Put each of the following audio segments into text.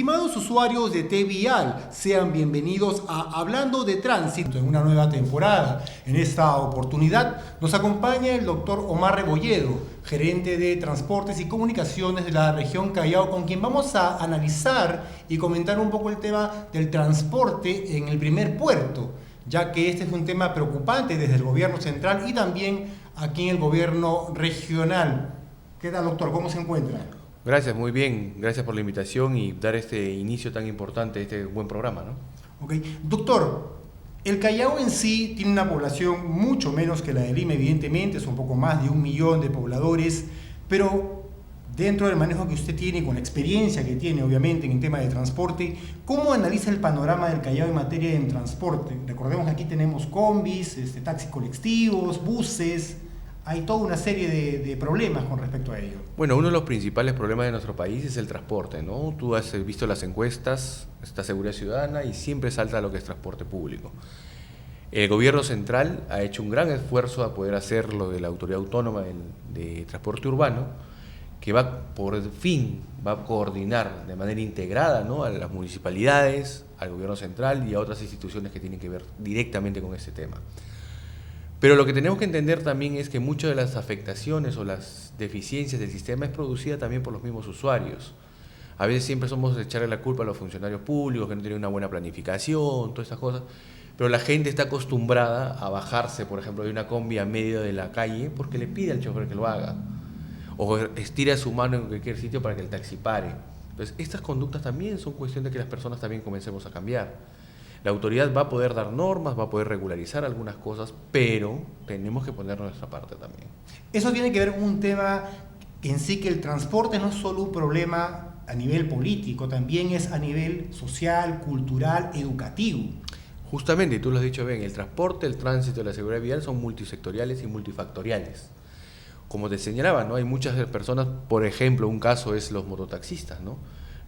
Estimados usuarios de T-Vial, sean bienvenidos a Hablando de Tránsito en una nueva temporada. En esta oportunidad nos acompaña el doctor Omar Rebolledo, gerente de Transportes y Comunicaciones de la región Callao, con quien vamos a analizar y comentar un poco el tema del transporte en el primer puerto, ya que este es un tema preocupante desde el gobierno central y también aquí en el gobierno regional. ¿Qué tal, doctor? ¿Cómo se encuentra? Gracias, muy bien. Gracias por la invitación y dar este inicio tan importante, este buen programa, ¿no? Ok. Doctor, el Callao en sí tiene una población mucho menos que la de Lima, evidentemente, es un poco más de 1 millón de pobladores, pero dentro del manejo que usted tiene, con la experiencia que tiene, obviamente, en el tema de transporte, ¿cómo analiza el panorama del Callao en materia de transporte? Recordemos que aquí tenemos combis, taxis colectivos, buses. Hay toda una serie de problemas con respecto a ello. Bueno, uno de los principales problemas de nuestro país es el transporte, ¿no? Tú has visto las encuestas, está Seguridad Ciudadana y siempre salta lo que es transporte público. El gobierno central ha hecho un gran esfuerzo a poder hacer lo de la Autoridad Autónoma de Transporte Urbano, que por fin va a coordinar de manera integrada, ¿no?, a las municipalidades, al gobierno central y a otras instituciones que tienen que ver directamente con este tema. Pero lo que tenemos que entender también es que muchas de las afectaciones o las deficiencias del sistema es producida también por los mismos usuarios. A veces siempre somos de echarle la culpa a los funcionarios públicos que no tienen una buena planificación, todas estas cosas, pero la gente está acostumbrada a bajarse, por ejemplo, de una combi a medio de la calle porque le pide al chofer que lo haga, o estira su mano en cualquier sitio para que el taxi pare. Entonces, estas conductas también son cuestión de que las personas también comencemos a cambiar. La autoridad va a poder dar normas, va a poder regularizar algunas cosas, pero tenemos que poner nuestra parte también. Eso tiene que ver con un tema en sí, que el transporte no es solo un problema a nivel político, también es a nivel social, cultural, educativo. Justamente, y tú lo has dicho bien, el transporte, el tránsito y la seguridad vial son multisectoriales y multifactoriales. Como te señalaba, ¿no?, hay muchas personas, por ejemplo, un caso es los mototaxistas, ¿no?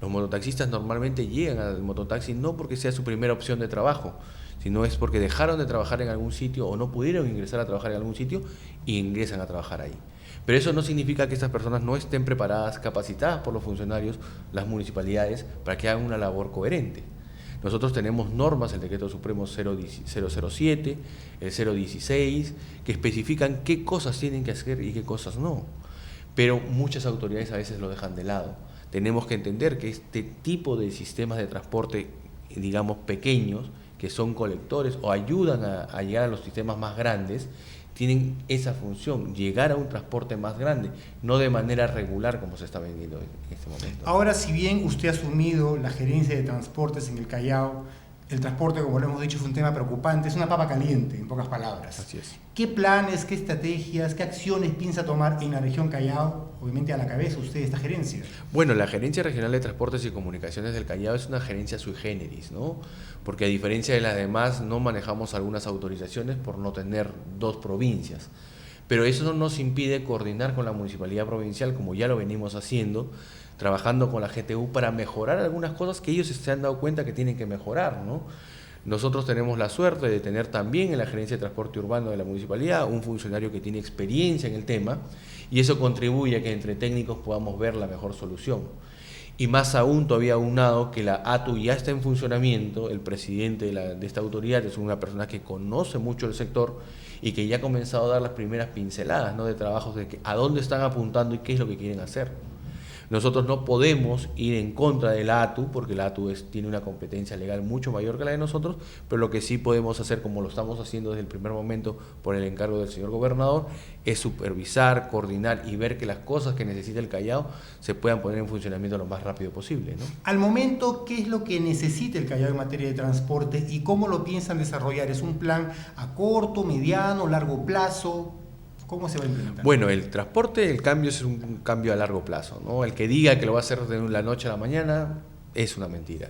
Los mototaxistas normalmente llegan al mototaxi no porque sea su primera opción de trabajo, sino es porque dejaron de trabajar en algún sitio o no pudieron ingresar a trabajar en algún sitio y ingresan a trabajar ahí. Pero eso no significa que estas personas no estén preparadas, capacitadas por los funcionarios, las municipalidades, para que hagan una labor coherente. Nosotros tenemos normas, el Decreto Supremo 007, el 016, que especifican qué cosas tienen que hacer y qué cosas no. Pero muchas autoridades a veces lo dejan de lado. Tenemos que entender que este tipo de sistemas de transporte, digamos, pequeños, que son colectores o ayudan a llegar a los sistemas más grandes, tienen esa función, llegar a un transporte más grande, no de manera regular como se está vendiendo en este momento. Ahora, si bien usted ha asumido la gerencia de transportes en el Callao, el transporte, como lo hemos dicho, es un tema preocupante, es una papa caliente, en pocas palabras. Así es. ¿Qué planes, qué estrategias, qué acciones piensa tomar en la región Callao? Obviamente a la cabeza usted de esta gerencia. Bueno, la Gerencia Regional de Transportes y Comunicaciones del Callao es una gerencia sui generis, ¿no? Porque a diferencia de las demás no manejamos algunas autorizaciones por no tener 2 provincias. Pero eso no nos impide coordinar con la Municipalidad Provincial, como ya lo venimos haciendo, trabajando con la GTU para mejorar algunas cosas que ellos se han dado cuenta que tienen que mejorar, ¿no? Nosotros tenemos la suerte de tener también en la Gerencia de Transporte Urbano de la Municipalidad un funcionario que tiene experiencia en el tema y eso contribuye a que entre técnicos podamos ver la mejor solución. Y más aún, todavía aunado que la ATU ya está en funcionamiento, el presidente de esta autoridad es una persona que conoce mucho el sector y que ya ha comenzado a dar las primeras pinceladas, ¿no?, de trabajos de a dónde están apuntando y qué es lo que quieren hacer. Nosotros no podemos ir en contra de la ATU, porque la ATU tiene una competencia legal mucho mayor que la de nosotros, pero lo que sí podemos hacer, como lo estamos haciendo desde el primer momento por el encargo del señor gobernador, es supervisar, coordinar y ver que las cosas que necesita el Callao se puedan poner en funcionamiento lo más rápido posible, ¿no? Al momento, ¿qué es lo que necesita el Callao en materia de transporte y cómo lo piensan desarrollar? ¿Es un plan a corto, mediano, largo plazo? ¿Cómo se va a implementar? Bueno, el transporte, el cambio es un cambio a largo plazo, ¿no? El que diga que lo va a hacer de la noche a la mañana es una mentira.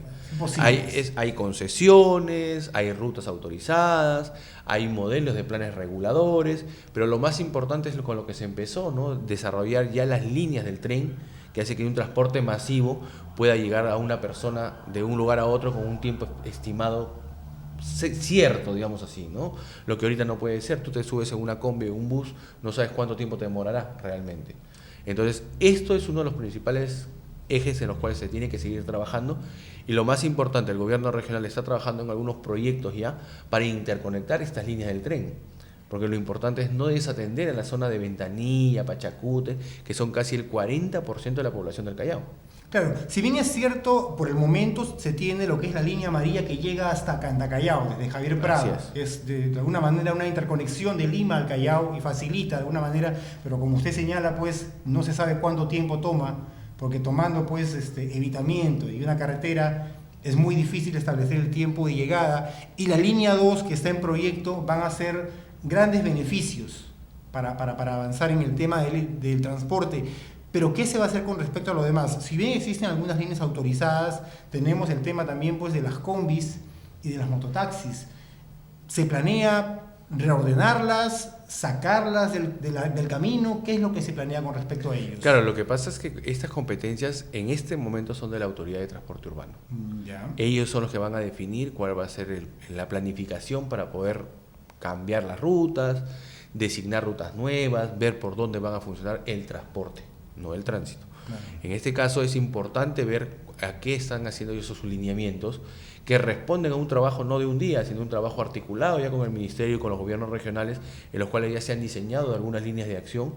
Hay concesiones, hay rutas autorizadas, hay modelos de planes reguladores, pero lo más importante es con lo que se empezó, ¿no? Desarrollar ya las líneas del tren que hace que un transporte masivo pueda llegar a una persona de un lugar a otro con un tiempo estimado cierto, digamos así, ¿no? Lo que ahorita no puede ser, tú te subes en una combi o un bus, no sabes cuánto tiempo te demorará realmente. Entonces, esto es uno de los principales ejes en los cuales se tiene que seguir trabajando. Y lo más importante, el gobierno regional está trabajando en algunos proyectos ya para interconectar estas líneas del tren. Porque lo importante es no desatender a la zona de Ventanilla, Pachacute, que son casi el 40% de la población del Callao. Claro, si bien es cierto, por el momento se tiene lo que es la línea amarilla que llega hasta Cantacallao, desde Javier Prado. Es de alguna manera una interconexión de Lima al Callao y facilita de alguna manera, pero como usted señala, pues no se sabe cuánto tiempo toma, porque tomando pues evitamiento y una carretera es muy difícil establecer el tiempo de llegada, y la línea 2 que está en proyecto van a ser grandes beneficios para avanzar en el tema del transporte. Pero ¿qué se va a hacer con respecto a lo demás? Si bien existen algunas líneas autorizadas, tenemos el tema también pues de las combis y de las mototaxis. ¿Se planea reordenarlas, sacarlas del camino? ¿Qué es lo que se planea con respecto a ellos? Claro, lo que pasa es que estas competencias en este momento son de la Autoridad de Transporte Urbano. Ya. Ellos son los que van a definir cuál va a ser la planificación para poder cambiar las rutas, designar rutas nuevas, ver por dónde van a funcionar el transporte, no el tránsito. Claro. En este caso es importante ver a qué están haciendo esos lineamientos que responden a un trabajo no de un día, sino un trabajo articulado ya con el Ministerio y con los gobiernos regionales, en los cuales ya se han diseñado algunas líneas de acción.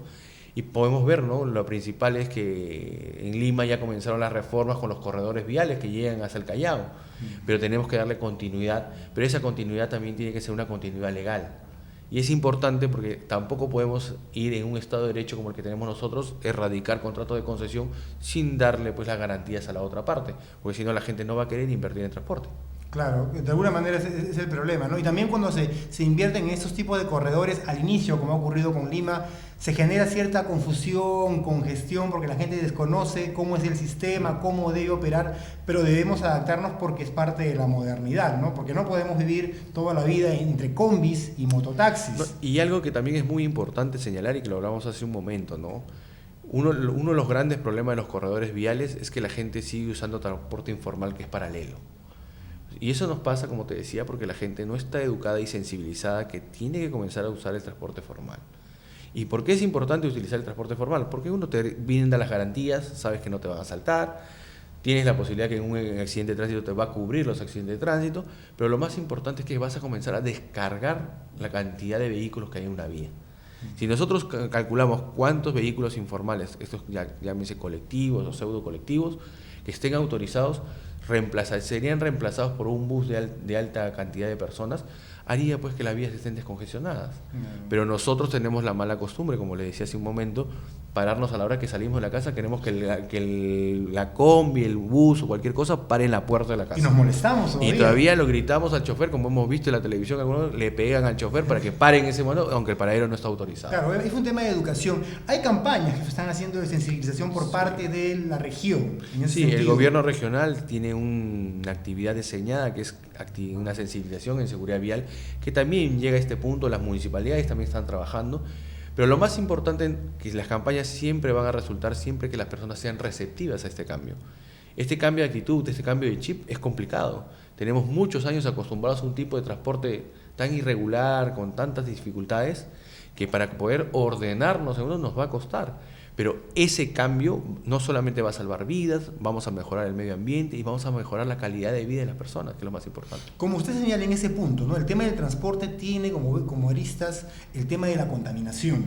Y podemos ver, ¿no? Lo principal es que en Lima ya comenzaron las reformas con los corredores viales que llegan hasta el Callao, pero tenemos que darle continuidad, pero esa continuidad también tiene que ser una continuidad legal. Y es importante porque tampoco podemos ir en un Estado de Derecho como el que tenemos nosotros, erradicar contratos de concesión sin darle pues las garantías a la otra parte, porque si no la gente no va a querer invertir en transporte. Claro, de alguna manera es el problema, ¿no? Y también cuando se invierten en esos tipos de corredores al inicio, como ha ocurrido con Lima, se genera cierta confusión, congestión, porque la gente desconoce cómo es el sistema, cómo debe operar, pero debemos adaptarnos porque es parte de la modernidad, ¿no? Porque no podemos vivir toda la vida entre combis y mototaxis. No, y algo que también es muy importante señalar y que lo hablamos hace un momento, ¿no? Uno de los grandes problemas de los corredores viales es que la gente sigue usando transporte informal que es paralelo. Y eso nos pasa, como te decía, porque la gente no está educada y sensibilizada que tiene que comenzar a usar el transporte formal. ¿Y por qué es importante utilizar el transporte formal? Porque uno te brinda las garantías, sabes que no te van a asaltar, tienes la posibilidad que en un accidente de tránsito te va a cubrir los accidentes de tránsito, pero lo más importante es que vas a comenzar a descargar la cantidad de vehículos que hay en una vía. Si nosotros calculamos cuántos vehículos informales, estos llámese colectivos o pseudo colectivos, que estén autorizados, serían reemplazados por un bus de alta cantidad de personas, haría pues que las vías estén descongestionadas. Pero nosotros tenemos la mala costumbre, como le decía hace un momento, pararnos a la hora que salimos de la casa, queremos que la combi, el bus o cualquier cosa pare en la puerta de la casa. Y nos molestamos todavía. Y todavía lo gritamos al chofer, como hemos visto en la televisión, algunos le pegan al chofer para que pare en ese momento, aunque el paradero no está autorizado. Claro, es un tema de educación. Hay campañas que se están haciendo de sensibilización por parte de la región. Sí, el gobierno regional tiene una actividad diseñada que es una sensibilización en seguridad vial, que también llega a este punto, las municipalidades también están trabajando, pero lo más importante es que las campañas siempre van a resultar siempre que las personas sean receptivas a este cambio. Este cambio de actitud, este cambio de chip es complicado. Tenemos muchos años acostumbrados a un tipo de transporte tan irregular, con tantas dificultades, que para poder ordenarnos en uno nos va a costar. Pero ese cambio no solamente va a salvar vidas, vamos a mejorar el medio ambiente y vamos a mejorar la calidad de vida de las personas, que es lo más importante. Como usted señala en ese punto, ¿no? El tema del transporte tiene como aristas el tema de la contaminación.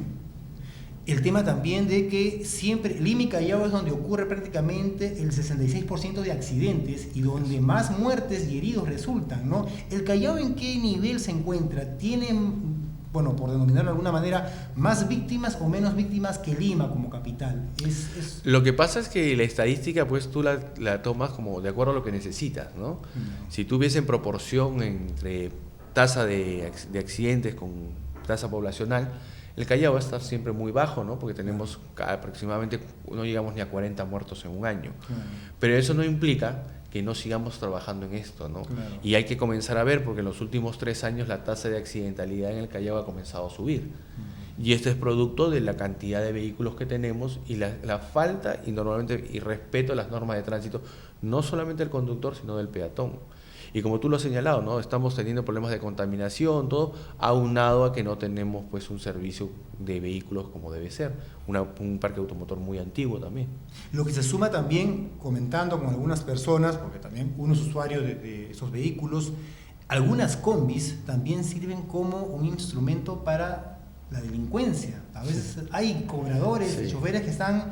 El tema también de que siempre, Lima y Callao es donde ocurre prácticamente el 66% de accidentes y donde más muertes y heridos resultan, ¿no? ¿El Callao en qué nivel se encuentra? ¿Tiene, bueno, por denominarlo de alguna manera, más víctimas o menos víctimas que Lima como capital? Lo que pasa es que la estadística, pues tú la tomas como de acuerdo a lo que necesitas, ¿no? Si tú ves en proporción entre tasa de accidentes con tasa poblacional, el Callao va a estar siempre muy bajo, ¿no? Porque tenemos aproximadamente, no llegamos ni a 40 muertos en un año. Pero eso no implica que no sigamos trabajando en esto, ¿no? Claro. Y hay que comenzar a ver, porque en los últimos 3 años la tasa de accidentalidad en el Callao ha comenzado a subir. Y esto es producto de la cantidad de vehículos que tenemos y la falta y respeto a las normas de tránsito, no solamente del conductor, sino del peatón. Y como tú lo has señalado, ¿no? Estamos teniendo problemas de contaminación, todo, aunado a que no tenemos pues un servicio de vehículos como debe ser, un parque automotor muy antiguo también. Lo que se suma también, comentando con algunas personas, porque también uno es usuario de esos vehículos, algunas combis también sirven como un instrumento para la delincuencia. A veces hay cobradores, Sí. choferes que están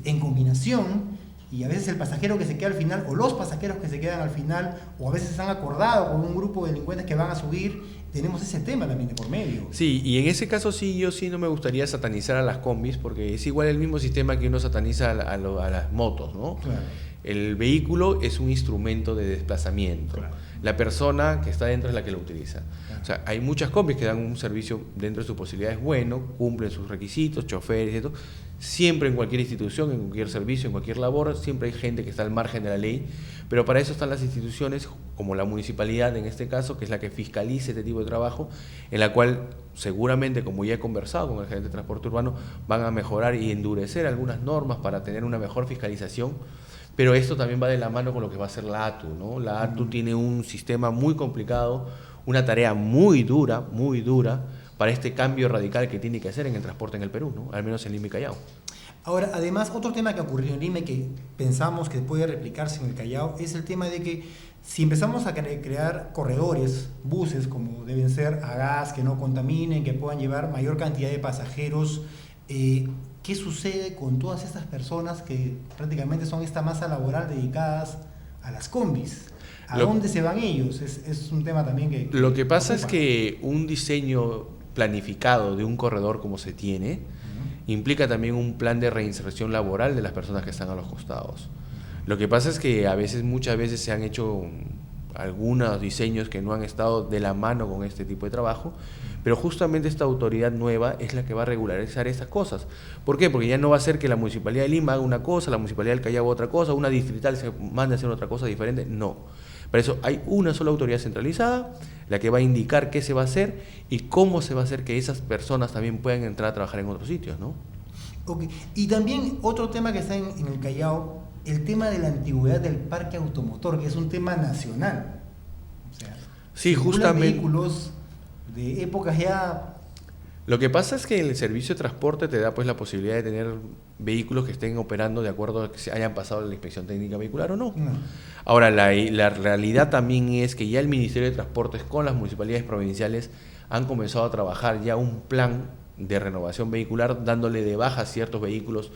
en combinación, y a veces el pasajero que se queda al final, o los pasajeros que se quedan al final, o a veces están acordados con un grupo de delincuentes que van a subir. Tenemos ese tema también de por medio. Sí, y en ese caso sí, yo sí no me gustaría satanizar a las combis, porque es igual el mismo sistema que uno sataniza a las motos, ¿no? Claro. El vehículo es un instrumento de desplazamiento. Claro. La persona que está dentro es la que lo utiliza. Claro. O sea, hay muchas combis que dan un servicio dentro de sus posibilidades bueno, cumplen sus requisitos, choferes y todo. Siempre en cualquier institución, en cualquier servicio, en cualquier labor, siempre hay gente que está al margen de la ley, pero para eso están las instituciones como la municipalidad en este caso, que es la que fiscaliza este tipo de trabajo, en la cual seguramente, como ya he conversado con el gerente de transporte urbano, van a mejorar y endurecer algunas normas para tener una mejor fiscalización. Pero esto también va de la mano con lo que va a hacer la ATU, ¿no? La ATU tiene un sistema muy complicado, una tarea muy dura para este cambio radical que tiene que hacer en el transporte en el Perú, ¿no? Al menos en Lima y Callao. Ahora, además, otro tema que ocurrió en Lima y que pensamos que puede replicarse en el Callao es el tema de que si empezamos a crear corredores, buses como deben ser a gas, que no contaminen, que puedan llevar mayor cantidad de pasajeros, ¿qué sucede con todas estas personas que prácticamente son esta masa laboral dedicadas a las combis? ¿A dónde se van ellos? Es un tema también que lo que pasa preocupa. es que un diseño planificado de un corredor como se tiene implica también un plan de reinserción laboral de las personas que están a los costados. Lo que pasa es que muchas veces se han hecho algunos diseños que no han estado de la mano con este tipo de trabajo, pero justamente esta autoridad nueva es la que va a regularizar estas cosas. ¿Por qué? Porque ya no va a ser que la Municipalidad de Lima haga una cosa, la Municipalidad del Callao otra cosa, una distrital se mande a hacer otra cosa diferente. No. Para eso hay una sola autoridad centralizada, la que va a indicar qué se va a hacer y cómo se va a hacer que esas personas también puedan entrar a trabajar en otros sitios, ¿no? Okay. Y también otro tema que está en el Callao, el tema de la antigüedad del parque automotor, que es un tema nacional. O sea, sí, circulan justamente. vehículos de épocas ya... Lo que pasa es que el servicio de transporte te da pues la posibilidad de tener vehículos que estén operando de acuerdo a que se hayan pasado la inspección técnica vehicular o no. No. Ahora, la realidad también es que ya el Ministerio de Transportes con las municipalidades provinciales han comenzado a trabajar ya un plan de renovación vehicular, dándole de baja ciertos vehículos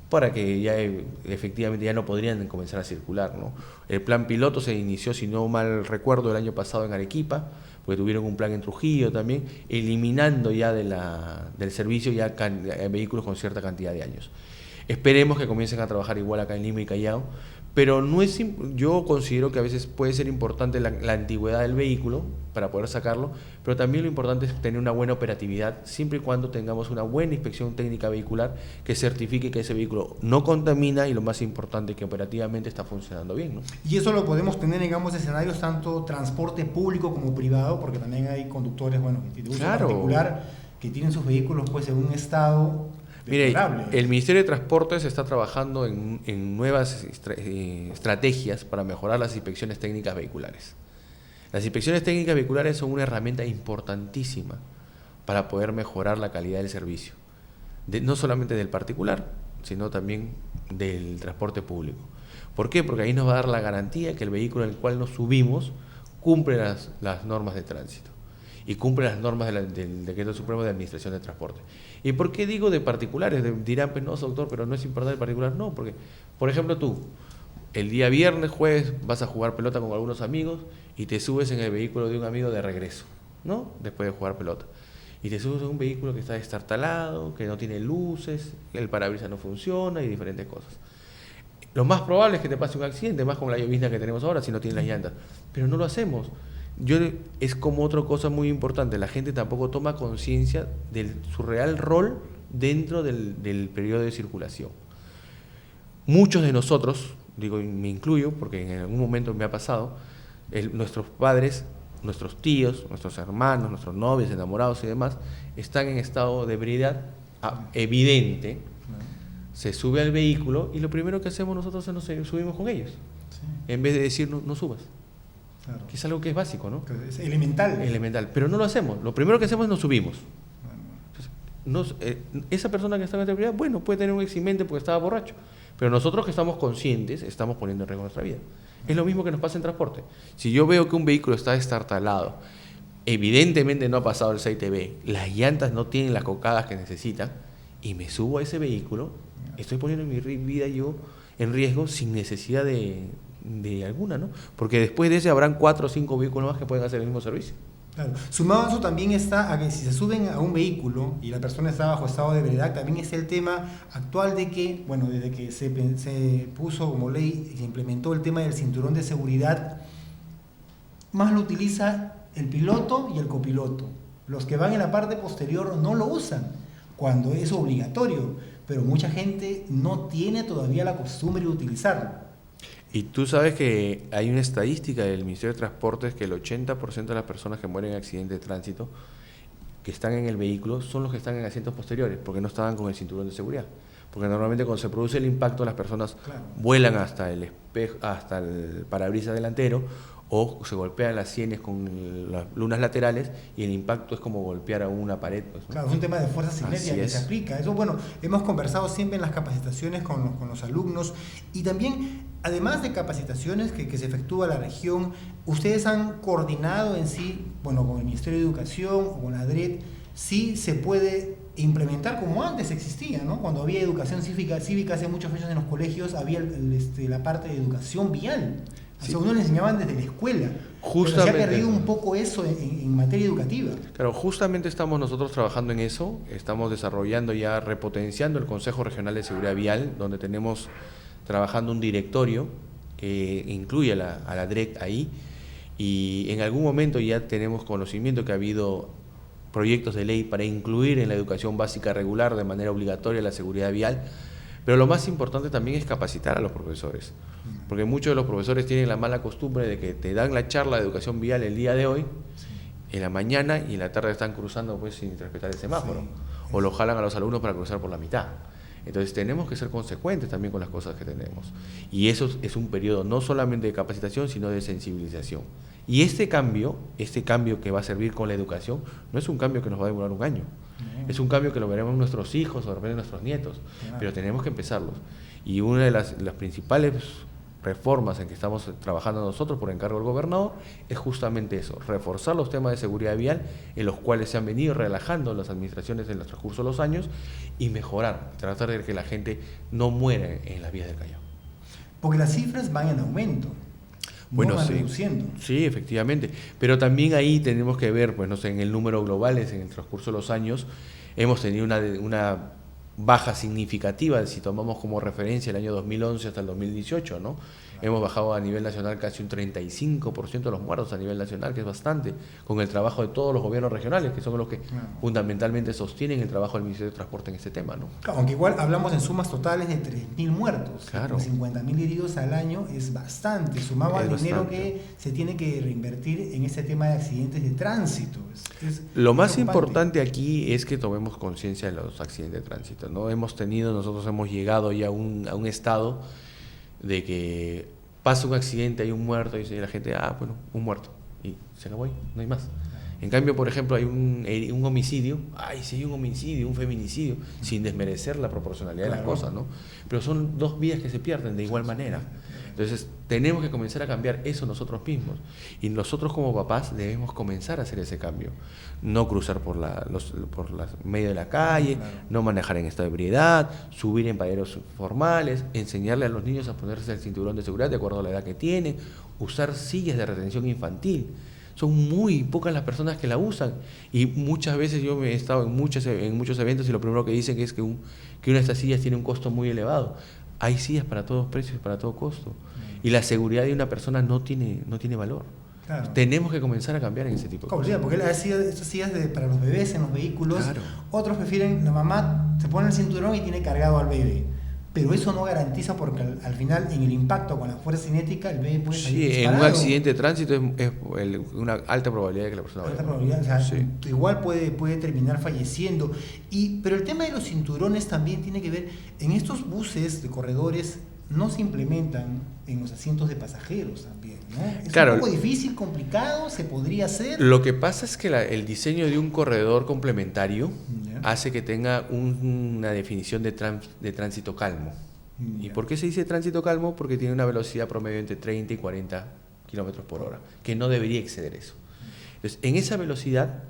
para que ya efectivamente ya no podrían comenzar a circular, ¿no? El plan piloto se inició, si no mal recuerdo, el año pasado en Arequipa, porque tuvieron un plan en Trujillo también, eliminando ya del servicio ya vehículos con cierta cantidad de años. Esperemos que comiencen a trabajar igual acá en Lima y Callao, pero yo considero que a veces puede ser importante la antigüedad del vehículo para poder sacarlo, pero también lo importante es tener una buena operatividad, siempre y cuando tengamos una buena inspección técnica vehicular que certifique que ese vehículo no contamina y lo más importante, que operativamente está funcionando bien, ¿no? Y eso lo podemos tener en ambos escenarios, tanto transporte público como privado, porque también hay conductores, bueno, de uso Claro. particular, que tienen sus vehículos pues en un estado Mire, deplorable. el Ministerio de Transportes está trabajando en nuevas estrategias para mejorar las inspecciones técnicas vehiculares. Las inspecciones técnicas vehiculares son una herramienta importantísima para poder mejorar la calidad del servicio, no solamente del particular, sino también del transporte público. ¿Por qué? Porque ahí nos va a dar la garantía que el vehículo en el cual nos subimos cumple las normas de tránsito y cumple las normas del Decreto Supremo de Administración de Transporte. ¿Y por qué digo de particulares? Dirán, pues no, doctor, pero no es importante el particular. No, porque, por ejemplo, tú, el día viernes, jueves, vas a jugar pelota con algunos amigos y te subes en el vehículo de un amigo de regreso, ¿no? Después de jugar pelota. Y te subes en un vehículo que está destartalado, que no tiene luces, el parabrisas no funciona y diferentes cosas. Lo más probable es que te pase un accidente, más con la llovizna que tenemos ahora, si no tienes las llantas. Pero no lo hacemos. Es como otra cosa muy importante, la gente tampoco toma conciencia de su real rol dentro del periodo de circulación. Muchos de nosotros, digo, me incluyo, porque en algún momento me ha pasado, nuestros padres, nuestros tíos, nuestros hermanos, nuestros novios, enamorados y demás, están en estado de ebriedad evidente, se sube al vehículo y lo primero que hacemos nosotros es nos subimos con ellos, Sí. en vez de decir no subas. Claro. Que es algo que es básico, ¿no? Es elemental. Elemental, pero no lo hacemos. Lo primero que hacemos es nos subimos. Esa persona que está en la ebriedad, bueno, puede tener un eximente porque estaba borracho, pero nosotros que estamos conscientes estamos poniendo en riesgo nuestra vida. Es lo mismo que nos pasa en transporte. Si yo veo que un vehículo está destartalado, evidentemente no ha pasado el 6TB, las llantas no tienen las cocadas que necesitan, y me subo a ese vehículo, estoy poniendo mi vida yo en riesgo sin necesidad de alguna, ¿no? Porque después de ese habrán 4 o 5 vehículos más que pueden hacer el mismo servicio. Claro. Sumado a eso también está a que si se suben a un vehículo y la persona está bajo estado de ebriedad, también es el tema actual de que, bueno, desde que se puso como ley y se implementó el tema del cinturón de seguridad, más lo utiliza el piloto y el copiloto. Los que van en la parte posterior no lo usan cuando es obligatorio, pero mucha gente no tiene todavía la costumbre de utilizarlo. Y tú sabes que hay una estadística del Ministerio de Transportes que el 80% de las personas que mueren en accidentes de tránsito que están en el vehículo son los que están en asientos posteriores, porque no estaban con el cinturón de seguridad. Porque normalmente cuando se produce el impacto las personas vuelan hasta el espejo, hasta el parabrisas delantero, o se golpean las sienes con las lunas laterales y el impacto es como golpear a una pared. Pues, ¿no? Claro, es un tema de fuerza cinética que se aplica. Eso, bueno, hemos conversado siempre en las capacitaciones con los alumnos, y también, además de capacitaciones que se efectúa la región, ustedes han coordinado en sí, bueno, con el Ministerio de Educación o con la ADRED, sí se puede implementar como antes existía, ¿no? Cuando había educación cívica hace muchos años en los colegios, había la parte de educación vial. Sí. O sea, uno le enseñaban desde la escuela. Justamente, pero se ha perdido un poco eso en materia educativa. Claro, justamente estamos nosotros trabajando en eso, estamos desarrollando ya, repotenciando el Consejo Regional de Seguridad Vial, donde tenemos trabajando un directorio que incluye a la DREC ahí, y en algún momento ya tenemos conocimiento que ha habido proyectos de ley para incluir en la educación básica regular de manera obligatoria la seguridad vial, pero lo más importante también es capacitar a los profesores, porque muchos de los profesores tienen la mala costumbre de que te dan la charla de educación vial el día de hoy, en la mañana, y en la tarde están cruzando pues sin respetar el semáforo, o lo jalan a los alumnos para cruzar por la mitad. Entonces tenemos que ser consecuentes también con las cosas que tenemos, y eso es un periodo no solamente de capacitación, sino de sensibilización. Y este cambio que va a servir con la educación, no es un cambio que nos va a demorar un año, es un cambio que lo veremos nuestros hijos o de repente nuestros nietos, pero tenemos que empezarlos. Y una de las principales reformas en que estamos trabajando nosotros por encargo del gobernador es justamente eso, reforzar los temas de seguridad vial en los cuales se han venido relajando las administraciones en el transcurso de los años, y mejorar, tratar de que la gente no muera en las vías del Callao. Porque las cifras van en aumento. Bueno, van sí, reduciendo. Sí, efectivamente, pero también ahí tenemos que ver, pues no sé, en el número global, en el transcurso de los años, hemos tenido una baja significativa, si tomamos como referencia el año 2011 hasta el 2018, ¿no? Hemos bajado a nivel nacional casi un 35% de los muertos a nivel nacional, que es bastante, con el trabajo de todos los gobiernos regionales, que son los que fundamentalmente sostienen el trabajo del Ministerio de Transporte en este tema, ¿no? Claro, aunque igual hablamos en sumas totales de 3.000 muertos, claro. 50.000 heridos al año es bastante, sumado al dinero que se tiene que reinvertir en este tema de accidentes de tránsito. Lo más importante aquí es que tomemos conciencia de los accidentes de tránsito, ¿no? Nosotros hemos llegado ya a un estado de que pasa un accidente, hay un muerto, y dice la gente, bueno, un muerto, y se acabó ahí, no hay más. En cambio, por ejemplo, hay un homicidio, sí hay un homicidio, un feminicidio, sin desmerecer la proporcionalidad de las cosas, ¿no? Pero son dos vidas que se pierden de igual manera. Entonces, tenemos que comenzar a cambiar eso nosotros mismos. Y nosotros como papás debemos comenzar a hacer ese cambio. No cruzar por medio de la calle, no manejar en estado de ebriedad, subir en paderos formales, enseñarle a los niños a ponerse el cinturón de seguridad de acuerdo a la edad que tienen, usar sillas de retención infantil. Son muy pocas las personas que la usan, y muchas veces yo he estado en muchos eventos y lo primero que dicen es que una de estas sillas tiene un costo muy elevado. Hay sillas para todos precios, para todo costo, y la seguridad de una persona no tiene valor. Claro. Tenemos que comenzar a cambiar en ese tipo de cosas. Porque estas sillas para los bebés en los vehículos, otros prefieren, la mamá se pone el cinturón y tiene cargado al bebé. Pero eso no garantiza, porque al final, en el impacto con la fuerza cinética, el bebé puede salir disparado. En un accidente de tránsito es una alta probabilidad de que la persona vaya. Alta probabilidad, igual puede terminar falleciendo. Pero el tema de los cinturones también tiene que ver, en estos buses de corredores no se implementan en los asientos de pasajeros también. ¿no? Es claro, un poco difícil, complicado, se podría hacer. Lo que pasa es que el diseño de un corredor complementario Ya. hace que tenga una definición de tránsito calmo. ¿Y por qué se dice tránsito calmo? Porque tiene una velocidad promedio entre 30 y 40 kilómetros por hora, que no debería exceder eso. Entonces, en esa velocidad,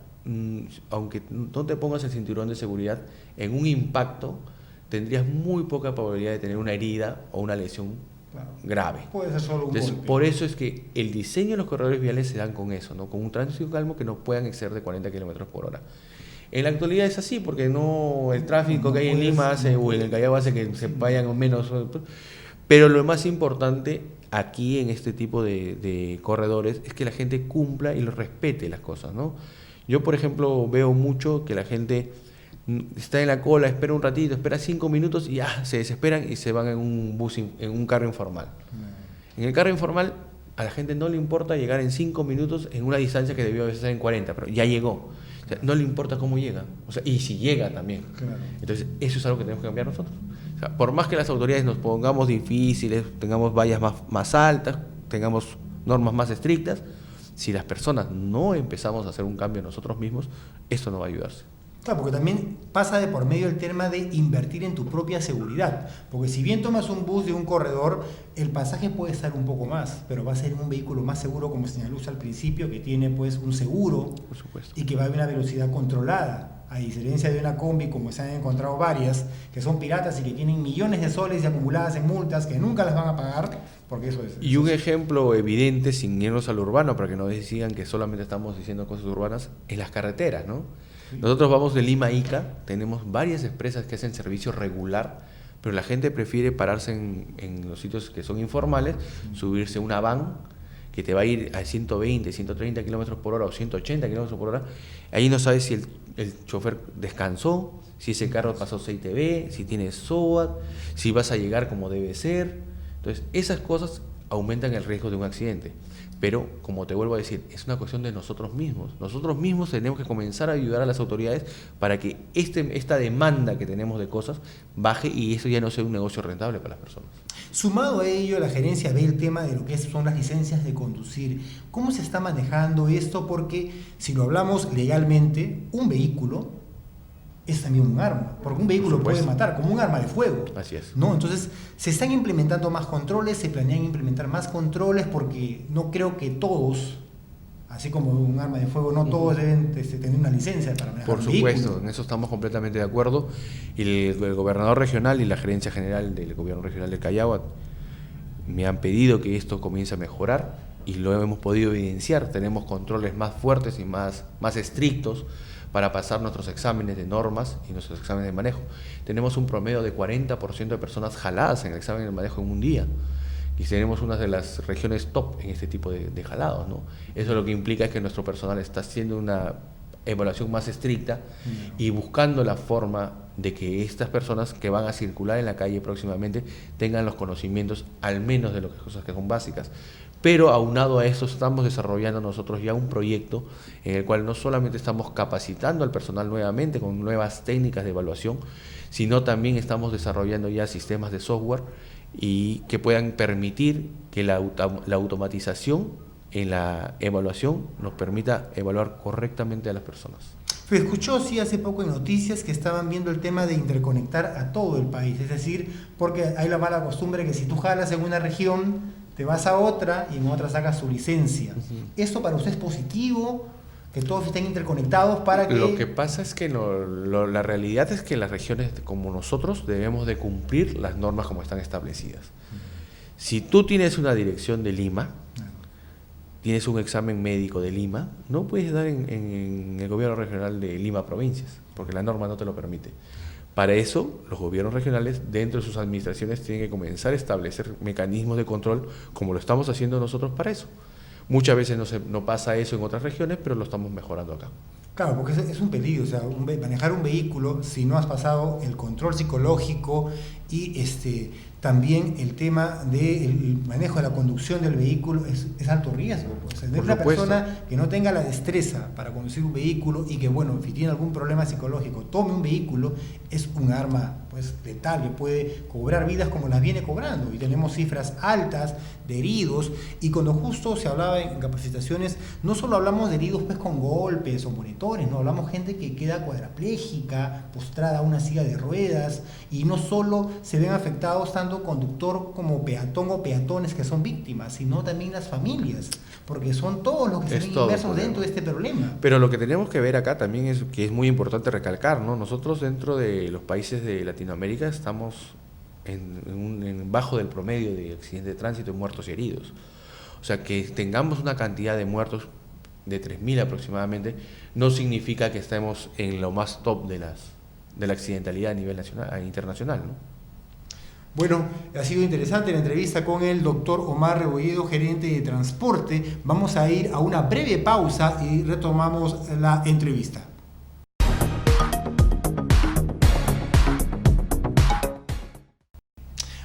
aunque no te pongas el cinturón de seguridad, en un impacto tendrías muy poca probabilidad de tener una herida o una lesión grave. Puede ser solo un golpe. Por eso es que el diseño de los corredores viales se dan con eso, ¿no? Con un tránsito calmo que no puedan exceder de 40 kilómetros por hora. En la actualidad es así, porque el tráfico que hay en Lima o en el Callao hace que se vayan menos. Pero lo más importante aquí en este tipo de corredores es que la gente cumpla y lo respete las cosas, ¿no? Yo, por ejemplo, veo mucho que la gente está en la cola, espera un ratito, espera 5 minutos y ya se desesperan y se van en un bus, en un carro informal. En el carro informal a la gente no le importa llegar en 5 minutos en una distancia que debió estar en 40, pero ya llegó. O sea, no le importa cómo llega, o sea, y si llega también. Claro. Entonces, eso es algo que tenemos que cambiar nosotros. O sea, por más que las autoridades nos pongamos difíciles, tengamos vallas más altas, tengamos normas más estrictas, si las personas no empezamos a hacer un cambio nosotros mismos, esto no va a ayudarse. Claro, porque también pasa de por medio el tema de invertir en tu propia seguridad. Porque si bien tomas un bus de un corredor, el pasaje puede estar un poco más, pero va a ser un vehículo más seguro, como señaló usted al principio, que tiene pues un seguro, Por supuesto. y que va a una velocidad controlada. A diferencia de una combi, como se han encontrado varias, que son piratas y que tienen millones de soles y acumuladas en multas que nunca las van a pagar, porque eso es. Y un ejemplo evidente, sin irnos al urbano, para que no digan que solamente estamos diciendo cosas urbanas, en las carreteras, ¿no? Sí. Nosotros vamos de Lima a Ica, tenemos varias empresas que hacen servicio regular, pero la gente prefiere pararse en los sitios que son informales, subirse a una van que te va a ir a 120, 130 kilómetros por hora o 180 kilómetros por hora. Ahí no sabes si el chofer descansó, si ese carro pasó CITV, si tiene SOAT, si vas a llegar como debe ser. Entonces, esas cosas aumentan el riesgo de un accidente. Pero, como te vuelvo a decir, es una cuestión de nosotros mismos. Nosotros mismos tenemos que comenzar a ayudar a las autoridades para que esta demanda que tenemos de cosas baje y eso ya no sea un negocio rentable para las personas. Sumado a ello, la gerencia ve el tema de lo que son las licencias de conducir. ¿Cómo se está manejando esto? Porque si lo hablamos legalmente, un vehículo es también un arma, porque un vehículo puede matar, como un arma de fuego. Así es. ¿No? Entonces, se están implementando más controles, se planean implementar más controles, porque no creo que todos, así como un arma de fuego, no todos deben tener una licencia para manejar un vehículo. Por supuesto, en eso estamos completamente de acuerdo. Y el gobernador regional y la gerencia general del gobierno regional de Callao me han pedido que esto comience a mejorar y lo hemos podido evidenciar. Tenemos controles más fuertes y más estrictos para pasar nuestros exámenes de normas y nuestros exámenes de manejo. Tenemos un promedio de 40% de personas jaladas en el examen de manejo en un día. Y tenemos una de las regiones top en este tipo de jalados, ¿no? Eso lo que implica es que nuestro personal está haciendo una evaluación más estricta y buscando la forma de que estas personas que van a circular en la calle próximamente tengan los conocimientos al menos de las cosas que son básicas. Pero aunado a esto estamos desarrollando nosotros ya un proyecto en el cual no solamente estamos capacitando al personal nuevamente con nuevas técnicas de evaluación, sino también estamos desarrollando ya sistemas de software y que puedan permitir que la automatización en la evaluación nos permita evaluar correctamente a las personas. Pero escuchó, sí, hace poco en noticias que estaban viendo el tema de interconectar a todo el país, es decir, porque hay la mala costumbre que si tú jalas en una región, te vas a otra y en otra sacas su licencia. ¿Esto para usted es positivo? Que todos estén interconectados para que... Lo que pasa es que la realidad es que las regiones como nosotros debemos de cumplir las normas como están establecidas. Si tú tienes una dirección de Lima, tienes un examen médico de Lima, no puedes dar en el gobierno regional de Lima provincias, porque la norma no te lo permite. Para eso, los gobiernos regionales, dentro de sus administraciones, tienen que comenzar a establecer mecanismos de control, como lo estamos haciendo nosotros para eso. Muchas veces no pasa eso en otras regiones, pero lo estamos mejorando acá. Claro, porque es un peligro, o sea, manejar un vehículo si no has pasado el control psicológico y también el tema del manejo de la conducción del vehículo es alto riesgo. Pues. Tener una persona que no tenga la destreza para conducir un vehículo y que, bueno, si tiene algún problema psicológico, tome un vehículo, es un arma pues letal que puede cobrar vidas como las viene cobrando. Y tenemos cifras altas de heridos, y cuando justo se hablaba en capacitaciones, no solo hablamos de heridos pues con golpes o monitores, no hablamos gente que queda cuadraplégica, postrada a una silla de ruedas, y no solo se ven afectados tanto conductor como peatón o peatones que son víctimas, sino también las familias, porque son todos los que se ven inmersos dentro de este problema. Pero lo que tenemos que ver acá también es que es muy importante recalcar, ¿no? Nosotros dentro de los países de Latinoamérica estamos en bajo del promedio de accidentes de tránsito, muertos y heridos. O sea, que tengamos una cantidad de muertos de 3.000 aproximadamente, no significa que estemos en lo más top de la accidentalidad a nivel nacional, internacional, ¿no? Bueno, ha sido interesante la entrevista con el doctor Omar Rebolledo, gerente de transporte. Vamos a ir a una breve pausa y retomamos la entrevista.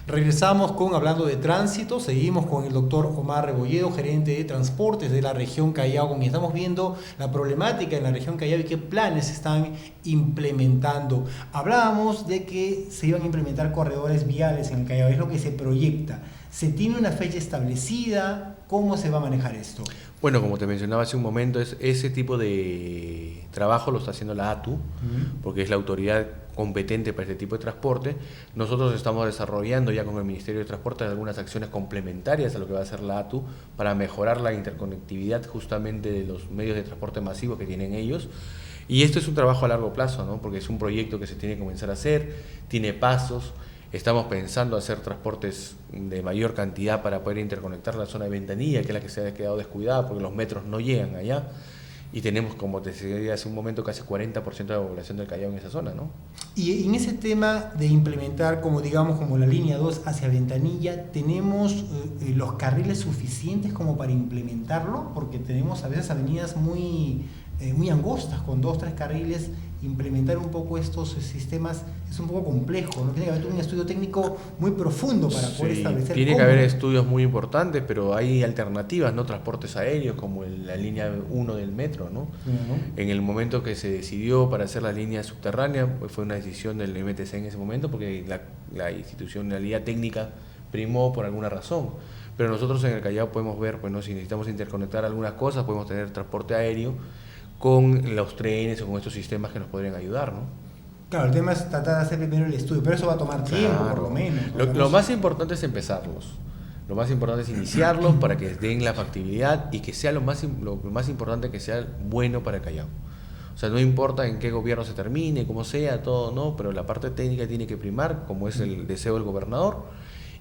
Regresamos con Hablando de Tránsito, seguimos con el doctor Omar Rebolledo, gerente de transportes de la región Callao, con quien estamos viendo la problemática en la región Callao y qué planes se están implementando. Hablábamos de que se iban a implementar corredores viales en el Callao, es lo que se proyecta. ¿Se tiene una fecha establecida? ¿Cómo se va a manejar esto? Bueno, como te mencionaba hace un momento, ese tipo de trabajo lo está haciendo la ATU, porque es la autoridad competente para este tipo de transporte. Nosotros estamos desarrollando ya con el Ministerio de Transporte algunas acciones complementarias a lo que va a hacer la ATU para mejorar la interconectividad justamente de los medios de transporte masivos que tienen ellos. Y esto es un trabajo a largo plazo, ¿no? Porque es un proyecto que se tiene que comenzar a hacer, tiene pasos. Estamos pensando hacer transportes de mayor cantidad para poder interconectar la zona de Ventanilla, que es la que se ha quedado descuidada porque los metros no llegan allá. Y tenemos, como te decía hace un momento, casi 40% de la población del Callao en esa zona, ¿no? Y en ese tema de implementar, como la línea 2 hacia Ventanilla, ¿tenemos los carriles suficientes como para implementarlo? Porque tenemos a veces avenidas muy angostas, con 2 o 3 carriles. Implementar un poco estos sistemas es un poco complejo, ¿no? Tiene que haber un estudio técnico muy profundo para poder establecer. Tiene que haber estudios muy importantes, pero hay alternativas, ¿no? Transportes aéreos como la línea 1 del metro, ¿no? En el momento que se decidió para hacer la línea subterránea, pues fue una decisión del MTC en ese momento, porque la institucionalidad técnica primó por alguna razón. Pero nosotros en el Callao podemos ver, pues, ¿no? Si necesitamos interconectar algunas cosas, podemos tener transporte aéreo con los trenes o con estos sistemas que nos podrían ayudar, ¿no? Claro, el tema es tratar de hacer primero el estudio, pero eso va a tomar tiempo, por lo menos. Lo más importante es empezarlos. Lo más importante es iniciarlos para que den la factibilidad y que sea lo más importante, que sea bueno para el Callao. O sea, no importa en qué gobierno se termine, cómo sea, todo, no, pero la parte técnica tiene que primar, como es el deseo del gobernador,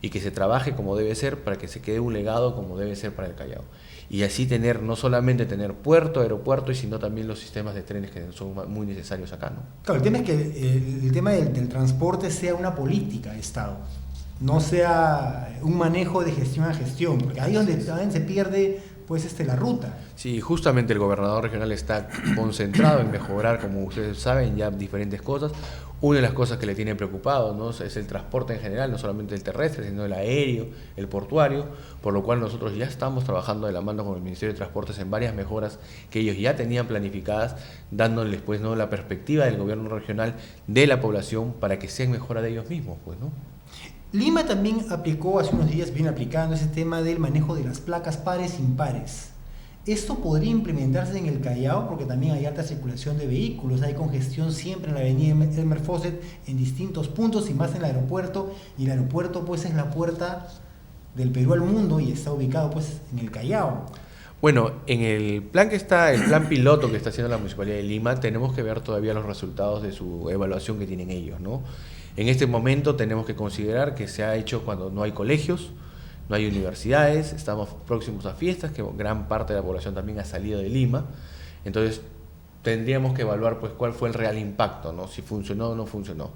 y que se trabaje como debe ser para que se quede un legado como debe ser para el Callao. Y así no solamente tener puerto, aeropuerto, sino también los sistemas de trenes que son muy necesarios acá, ¿no? Claro, el tema es que el tema del transporte sea una política de Estado, no sea un manejo de gestión a gestión, porque ahí es donde también se pierde pues la ruta. Sí, justamente el gobernador regional está concentrado en mejorar, como ustedes saben, ya diferentes cosas. Una de las cosas que le tiene preocupado, ¿no?, es el transporte en general, no solamente el terrestre, sino el aéreo, el portuario, por lo cual nosotros ya estamos trabajando de la mano con el Ministerio de Transportes en varias mejoras que ellos ya tenían planificadas, dándoles pues, ¿no?, la perspectiva del gobierno regional de la población para que sean mejora de ellos mismos, pues, ¿no? Lima también aplicó, hace unos días viene aplicando ese tema del manejo de las placas pares e impares. ¿Esto podría implementarse en el Callao? Porque también hay alta circulación de vehículos, hay congestión siempre en la avenida Elmer Faucett en distintos puntos y más en el aeropuerto, y el aeropuerto pues es la puerta del Perú al mundo y está ubicado pues en el Callao. Bueno, en el plan piloto que está haciendo la Municipalidad de Lima, tenemos que ver todavía los resultados de su evaluación que tienen ellos, ¿no? En este momento tenemos que considerar que se ha hecho cuando no hay colegios, no hay universidades, estamos próximos a fiestas, que gran parte de la población también ha salido de Lima. Entonces tendríamos que evaluar pues cuál fue el real impacto, ¿no?, si funcionó o no funcionó.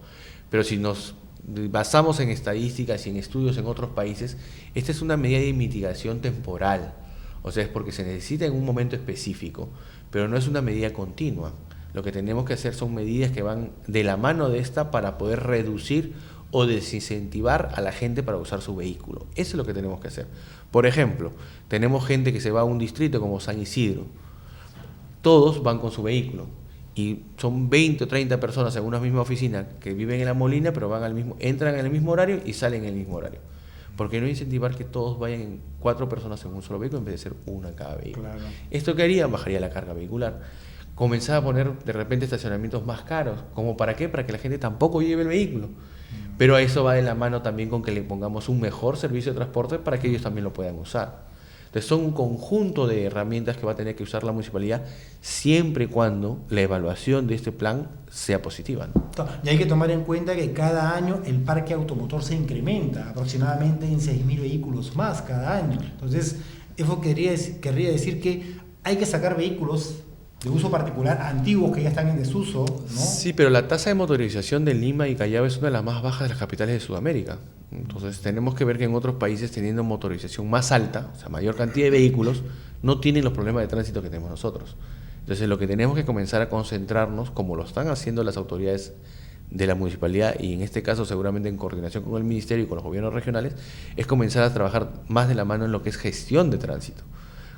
Pero si nos basamos en estadísticas y en estudios en otros países, esta es una medida de mitigación temporal. O sea, es porque se necesita en un momento específico, pero no es una medida continua. Lo que tenemos que hacer son medidas que van de la mano de esta para poder reducir o desincentivar a la gente para usar su vehículo. Eso es lo que tenemos que hacer. Por ejemplo, tenemos gente que se va a un distrito como San Isidro. Todos van con su vehículo y son 20 o 30 personas en una misma oficina que viven en La Molina, pero entran en el mismo horario y salen en el mismo horario. ¿Por qué no incentivar que todos vayan 4 personas en un solo vehículo en vez de ser una en cada vehículo? Claro. ¿Esto qué haría? Bajaría la carga vehicular. Comenzar a poner de repente estacionamientos más caros. ¿Cómo para qué? Para que la gente tampoco lleve el vehículo. Pero a eso va de la mano también con que le pongamos un mejor servicio de transporte para que ellos también lo puedan usar. Entonces son un conjunto de herramientas que va a tener que usar la municipalidad siempre y cuando la evaluación de este plan sea positiva, ¿no? Y hay que tomar en cuenta que cada año el parque automotor se incrementa, aproximadamente en 6.000 vehículos más cada año. Entonces, eso querría decir que hay que sacar vehículos de uso particular antiguos que ya están en desuso, ¿no? Sí, pero la tasa de motorización de Lima y Callao es una de las más bajas de las capitales de Sudamérica. Entonces tenemos que ver que en otros países teniendo motorización más alta, o sea, mayor cantidad de vehículos, no tienen los problemas de tránsito que tenemos nosotros. Entonces lo que tenemos que comenzar a concentrarnos, como lo están haciendo las autoridades de la municipalidad y en este caso seguramente en coordinación con el ministerio y con los gobiernos regionales, es comenzar a trabajar más de la mano en lo que es gestión de tránsito.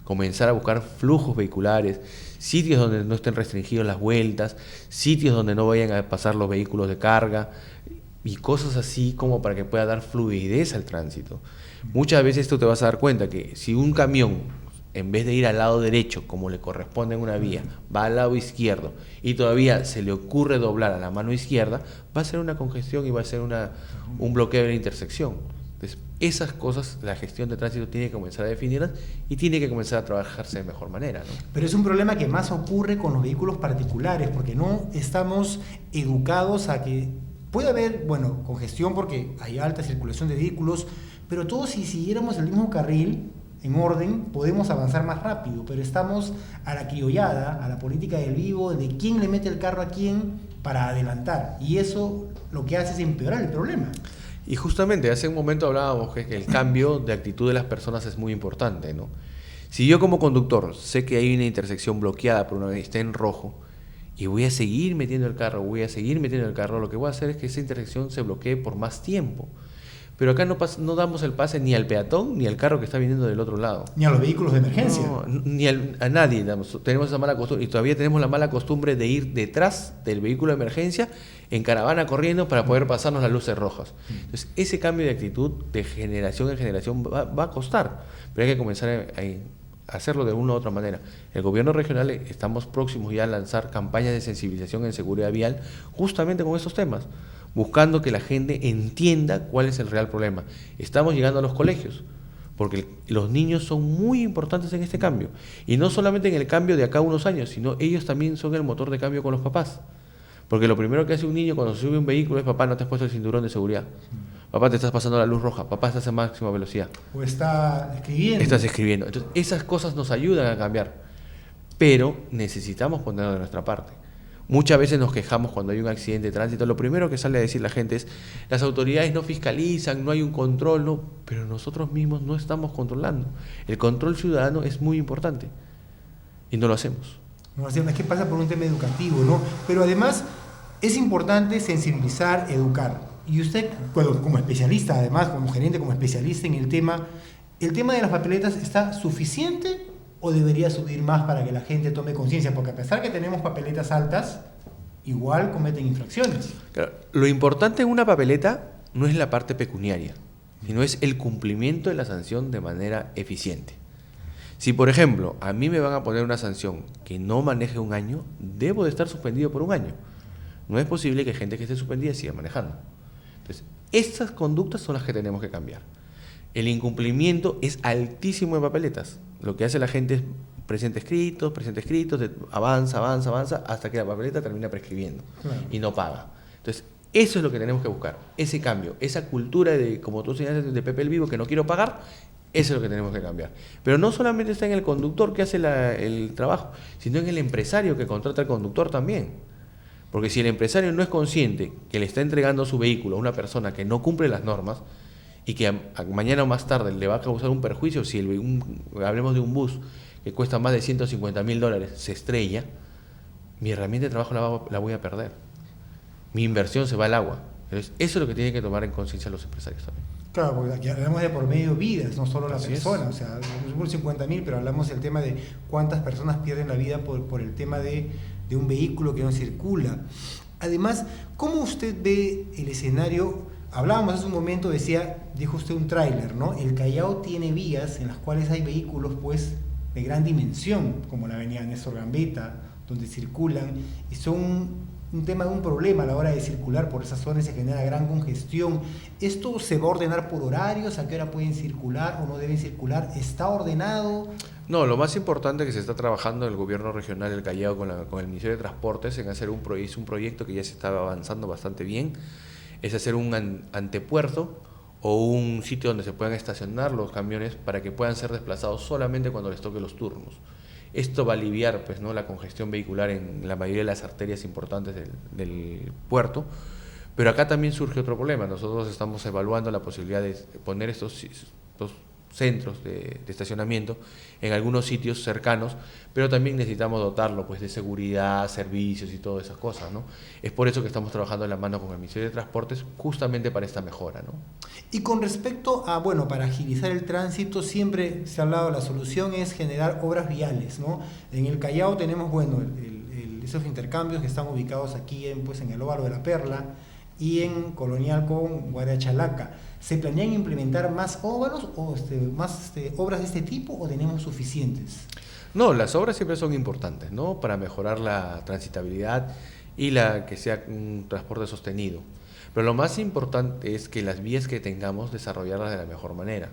Comenzar a buscar flujos vehiculares, sitios donde no estén restringidos las vueltas, sitios donde no vayan a pasar los vehículos de carga y cosas así como para que pueda dar fluidez al tránsito. Muchas veces tú te vas a dar cuenta que si un camión, en vez de ir al lado derecho, como le corresponde en una vía, va al lado izquierdo y todavía se le ocurre doblar a la mano izquierda, va a ser una congestión y va a ser un bloqueo de la intersección. Entonces, esas cosas, la gestión de tránsito tiene que comenzar a definirlas y tiene que comenzar a trabajarse de mejor manera, ¿no? Pero es un problema que más ocurre con los vehículos particulares, porque no estamos educados a que puede haber, bueno, congestión porque hay alta circulación de vehículos, pero todos si siguiéramos el mismo carril, en orden, podemos avanzar más rápido, pero estamos a la criollada, a la política del vivo, de quién le mete el carro a quién para adelantar, y eso lo que hace es empeorar el problema. Y justamente hace un momento hablábamos que el cambio de actitud de las personas es muy importante, ¿no? Si yo como conductor sé que hay una intersección bloqueada por una vez está en rojo y voy a seguir metiendo el carro, lo que voy a hacer es que esa intersección se bloquee por más tiempo. Pero acá no damos el pase ni al peatón ni al carro que está viniendo del otro lado. Ni a los vehículos de emergencia. No, ni a nadie. Tenemos esa mala costumbre y todavía tenemos la mala costumbre de ir detrás del vehículo de emergencia en caravana corriendo para poder pasarnos las luces rojas. Entonces, ese cambio de actitud de generación en generación va a costar, pero hay que comenzar a hacerlo de una u otra manera. El gobierno regional estamos próximos ya a lanzar campañas de sensibilización en seguridad vial justamente con estos temas, buscando que la gente entienda cuál es el real problema. Estamos llegando a los colegios, porque los niños son muy importantes en este cambio. Y no solamente en el cambio de acá a unos años, sino ellos también son el motor de cambio con los papás. Porque lo primero que hace un niño cuando sube un vehículo es: papá, no te has puesto el cinturón de seguridad. Papá, te estás pasando la luz roja. Papá, estás a máxima velocidad. O está escribiendo. Estás escribiendo. Entonces, esas cosas nos ayudan a cambiar. Pero necesitamos ponerlo de nuestra parte. Muchas veces nos quejamos cuando hay un accidente de tránsito. Lo primero que sale a decir la gente es: las autoridades no fiscalizan, no hay un control, no, pero nosotros mismos no estamos controlando. El control ciudadano es muy importante y no lo hacemos. No, es que pasa por un tema educativo, ¿no? Pero además es importante sensibilizar, educar. Y usted, bueno, como especialista, además, como gerente, como especialista en el tema de las papeletas, ¿está suficiente o debería subir más para que la gente tome conciencia? Porque a pesar que tenemos papeletas altas, igual cometen infracciones. Claro, lo importante en una papeleta no es la parte pecuniaria, sino es el cumplimiento de la sanción de manera eficiente. Si, por ejemplo, a mí me van a poner una sanción que no maneje un año, debo de estar suspendido por un año. No es posible que gente que esté suspendida siga manejando. Entonces, estas conductas son las que tenemos que cambiar. El incumplimiento es altísimo en papeletas. Lo que hace la gente es presente escritos, avanza, hasta que la papeleta termina prescribiendo. Claro. Y no paga. Entonces, eso es lo que tenemos que buscar, ese cambio, esa cultura de, como tú señalas, de Pepe el Vivo, que no quiero pagar, eso es lo que tenemos que cambiar. Pero no solamente está en el conductor que hace el trabajo, sino en el empresario que contrata al conductor también. Porque si el empresario no es consciente que le está entregando su vehículo a una persona que no cumple las normas y que mañana o más tarde le va a causar un perjuicio, si hablemos de un bus que cuesta más de $150,000, se estrella, mi herramienta de trabajo la voy a perder. Mi inversión se va al agua. Entonces, eso es lo que tienen que tomar en conciencia los empresarios también. Claro, porque aquí hablamos de por medio vidas, no solo la Así persona. es. O sea, por 50.000, pero hablamos del tema de cuántas personas pierden la vida por el tema de un vehículo que no circula. Además, ¿cómo usted ve el escenario? Hablábamos hace un momento, dijo usted un tráiler, ¿no? El Callao tiene vías en las cuales hay vehículos, pues, de gran dimensión, como la avenida Néstor Gambetta, donde circulan, y son un tema de un problema a la hora de circular por esas zonas, se genera gran congestión. ¿Esto se va a ordenar por horarios? ¿A qué hora pueden circular o no deben circular? ¿Está ordenado? No, lo más importante que se está trabajando el gobierno regional del Callao con el Ministerio de Transportes en hacer un proyecto que ya se estaba avanzando bastante bien, es hacer un antepuerto o un sitio donde se puedan estacionar los camiones para que puedan ser desplazados solamente cuando les toque los turnos. Esto va a aliviar, pues, ¿no?, la congestión vehicular en la mayoría de las arterias importantes del puerto. Pero acá también surge otro problema. Nosotros estamos evaluando la posibilidad de poner estos centros de estacionamiento en algunos sitios cercanos, pero también necesitamos dotarlo, pues, de seguridad, servicios y todas esas cosas, ¿no? Es por eso que estamos trabajando en la mano con el Ministerio de Transportes justamente para esta mejora, ¿no? Y con respecto a, bueno, para agilizar el tránsito, siempre se ha hablado, la solución es generar obras viales, ¿no? En el Callao tenemos, bueno, esos intercambios que están ubicados aquí en el Óvalo de la Perla y en Colonial con Guarachalaca. ¿Se planean implementar más óvalos o más obras de este tipo o tenemos suficientes? No, las obras siempre son importantes, ¿no?, para mejorar la transitabilidad y que sea un transporte sostenido. Pero lo más importante es que las vías que tengamos, desarrollarlas de la mejor manera.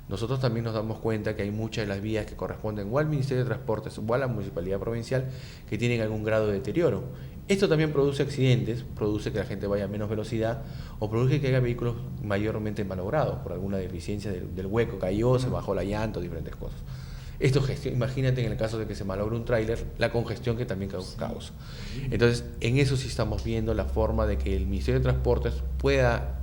Nosotros también nos damos cuenta que hay muchas de las vías que corresponden o al Ministerio de Transportes o a la Municipalidad Provincial que tienen algún grado de deterioro. Esto también produce accidentes, produce que la gente vaya a menos velocidad o produce que haya vehículos mayormente malogrados por alguna deficiencia del hueco, cayó, se bajó la llanta, diferentes cosas. Esto, imagínate en el caso de que se malogre un tráiler, la congestión que también causa. Entonces, en eso sí estamos viendo la forma de que el Ministerio de Transportes pueda